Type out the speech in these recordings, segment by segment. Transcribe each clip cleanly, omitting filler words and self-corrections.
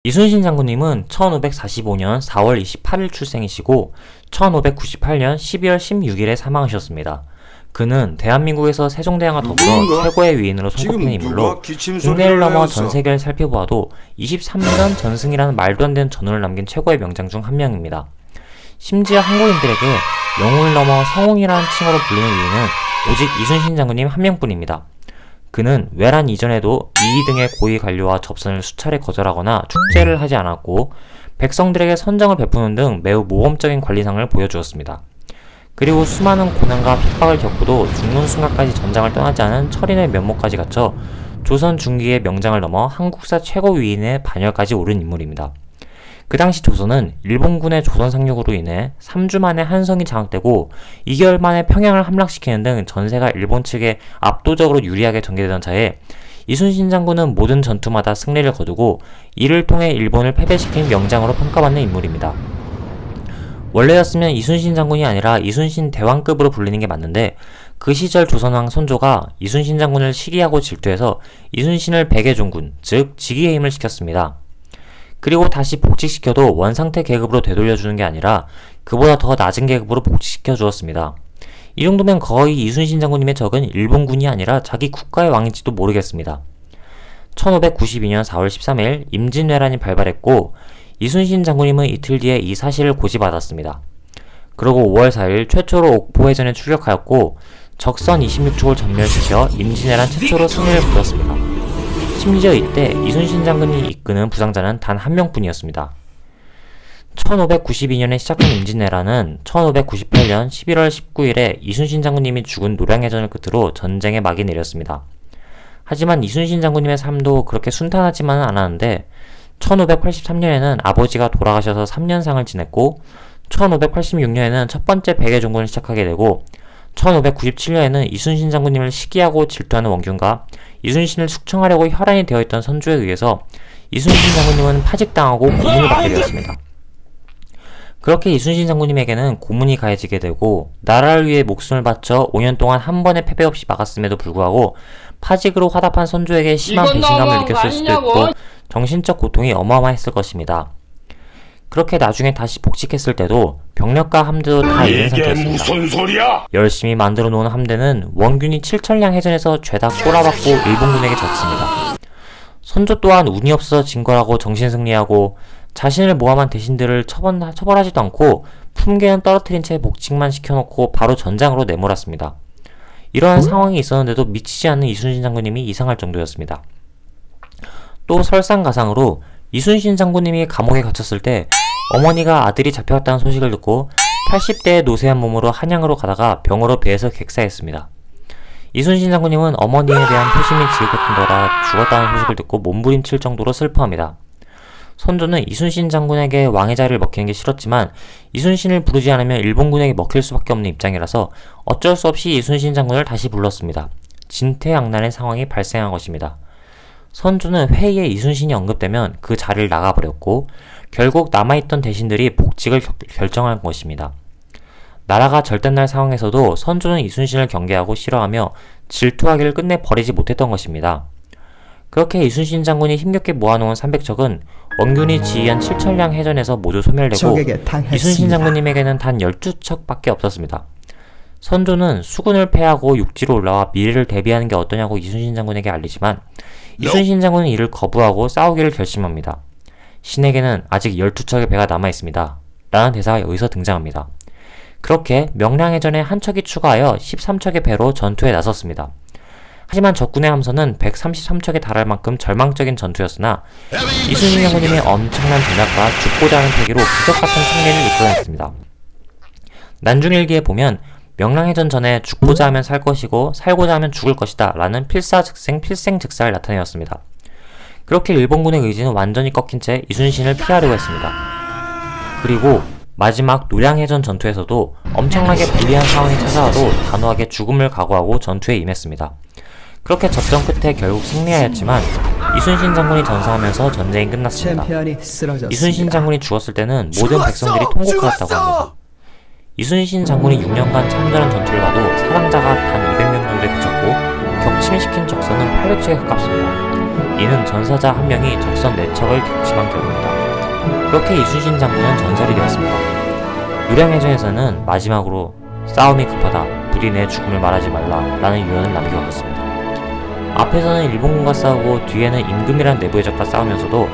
이순신 장군님은 1545년 4월 28일 출생이시고 1598년 12월 16일에 사망하셨습니다. 그는 대한민국에서 세종대왕과 더불어 최고의 위인으로 손꼽히는 인물로 국내를 넘어 전세계를 살펴보아도 23년 전승이라는 말도 안 되는 전우를 남긴 최고의 명장 중 한 명입니다. 심지어 한국인들에게 영웅을 넘어 성웅이라는 칭호로 불리는 위인은 오직 이순신 장군님 한 명뿐입니다. 그는 외란 이전에도 이이 등의 고위 관료와 접선을 수차례 거절하거나 축제를 하지 않았고 백성들에게 선정을 베푸는 등 매우 모범적인 관리상을 보여주었습니다. 그리고 수많은 고난과 핍박을 겪고도 죽는 순간까지 전장을 떠나지 않은 철인의 면모까지 갖춰 조선 중기의 명장을 넘어 한국사 최고 위인의 반열까지 오른 인물입니다. 그 당시 조선은 일본군의 조선 상륙으로 인해 3주 만에 한성이 장악되고 2개월 만에 평양을 함락시키는 등 전세가 일본 측에 압도적으로 유리하게 전개되던 차에 이순신 장군은 모든 전투마다 승리를 거두고 이를 통해 일본을 패배시킨 명장으로 평가받는 인물입니다. 원래였으면 이순신 장군이 아니라 이순신 대왕급으로 불리는 게 맞는데 그 시절 조선왕 선조가 이순신 장군을 시기하고 질투해서 이순신을 백예종군, 즉 직위해임을 시켰습니다. 그리고 다시 복직시켜도 원상태 계급으로 되돌려주는 게 아니라 그보다 더 낮은 계급으로 복직시켜 주었습니다. 이 정도면 거의 이순신 장군님의 적은 일본군이 아니라 자기 국가의 왕인지도 모르겠습니다. 1592년 4월 13일 임진왜란이 발발했고 이순신 장군님은 이틀 뒤에 이 사실을 고지받았습니다. 그리고 5월 4일 최초로 옥포해전에 출격하였고 적선 26척을 전멸시켜 임진왜란 최초로 승리를 거뒀습니다. 심지어 이때 이순신 장군이 이끄는 부상자는 단 한 명뿐이었습니다. 1592년에 시작한 임진왜란은 1598년 11월 19일에 이순신 장군님이 죽은 노량해전을 끝으로 전쟁의 막이 내렸습니다. 하지만 이순신 장군님의 삶도 그렇게 순탄하지만은 않았는데 1583년에는 아버지가 돌아가셔서 3년상을 지냈고 1586년에는 첫 번째 백예종군을 시작하게 되고 1597년에는 이순신 장군님을 시기하고 질투하는 원균과 이순신을 숙청하려고 혈안이 되어있던 선조에 의해서 이순신 장군님은 파직당하고 고문을 받게 되었습니다. 그렇게 이순신 장군님에게는 고문이 가해지게 되고 나라를 위해 목숨을 바쳐 5년 동안 한 번의 패배 없이 막았음에도 불구하고 파직으로 화답한 선조에게 심한 배신감을 느꼈을 수도 있고 정신적 고통이 어마어마했을 것입니다. 그렇게 나중에 다시 복직했을 때도 병력과 함대도 다 잃은 상태였습니다. 무슨 소리야? 열심히 만들어 놓은 함대는 원균이 7천량 해전에서 죄다 꼬라박고 일본군에게 졌습니다. 선조 또한 운이 없어서 진 거라고 정신승리하고 자신을 모함한 대신들을 처벌하지도 않고 품계는 떨어뜨린 채 복직만 시켜놓고 바로 전장으로 내몰았습니다. 이러한 상황이 있었는데도 미치지 않는 이순신 장군님이 이상할 정도였습니다. 또 설상가상으로 이순신 장군님이 감옥에 갇혔을 때 어머니가 아들이 잡혀갔다는 소식을 듣고 80대의 노쇠한 몸으로 한양으로 가다가 병으로 배에서 객사했습니다. 이순신 장군님은 어머니에 대한 효심이 지극했던 거라 죽었다는 소식을 듣고 몸부림칠 정도로 슬퍼합니다. 선조는 이순신 장군에게 왕의 자리를 먹히는 게 싫었지만 이순신을 부르지 않으면 일본군에게 먹힐 수밖에 없는 입장이라서 어쩔 수 없이 이순신 장군을 다시 불렀습니다. 진퇴양난의 상황이 발생한 것입니다. 선조는 회의에 이순신이 언급되면 그 자리를 나가버렸고 결국 남아있던 대신들이 복직을 결정한 것입니다. 나라가 절단날 상황에서도 선조는 이순신을 경계하고 싫어하며 질투하기를 끝내 버리지 못했던 것입니다. 그렇게 이순신 장군이 힘겹게 모아놓은 300척은 원균이 지휘한 7천량 해전에서 모두 소멸되고 이순신 장군님에게는 단 12척밖에 없었습니다. 선조는 수군을 패하고 육지로 올라와 미래를 대비하는 게 어떠냐고 이순신 장군에게 알리지만 이순신 장군은 이를 거부하고 싸우기를 결심합니다. 신에게는 아직 12척의 배가 남아있습니다. 라는 대사가 여기서 등장합니다. 그렇게 명량해전에 한 척이 추가하여 13척의 배로 전투에 나섰습니다. 하지만 적군의 함선은 133척에 달할 만큼 절망적인 전투였으나 이순신 장군님의 엄청난 전략과 죽고자 하는 패기로 기적같은 승리를 이끌어냈습니다. 난중일기에 보면 명량해전 전에 죽고자 하면 살 것이고 살고자 하면 죽을 것이다 라는 필사즉생 필생즉사를 나타내었습니다. 그렇게 일본군의 의지는 완전히 꺾인 채 이순신을 피하려고 했습니다. 그리고 마지막 노량해전 전투에서도 엄청나게 불리한 상황이 찾아와도 단호하게 죽음을 각오하고 전투에 임했습니다. 그렇게 접전 끝에 결국 승리하였지만 이순신 장군이 전사하면서 전쟁이 끝났습니다. 이순신 장군이 죽었을 때는 모든 백성들이 통곡하였다고 합니다. 이순신 장군이 6년간 참전한 전투를 봐도 사상자가 단 200명 정도에 그쳤고 격침시킨 적선은 800척에 가깝습니다. 이는 전사자 한 명이 적선 4척을 격침한 결과입니다. 그렇게 이순신 장군은 전설이 되었습니다. 노량해전에서는 마지막으로 싸움이 급하다, 부디 내 죽음을 말하지 말라 라는 유언을 남기고 갔습니다. 앞에서는 일본군과 싸우고 뒤에는 임금이란 내부의 적과 싸우면서도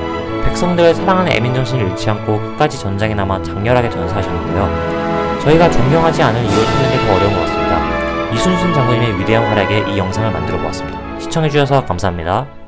백성들을 사랑하는 애민정신을 잃지 않고 끝까지 전장에 남아 장렬하게 전사하셨는데요. 저희가 존경하지 않을 이유를 찾는 게 더 어려운 것 같습니다. 이순신 장군님의 위대한 활약에 이 영상을 만들어 보았습니다. 시청해주셔서 감사합니다.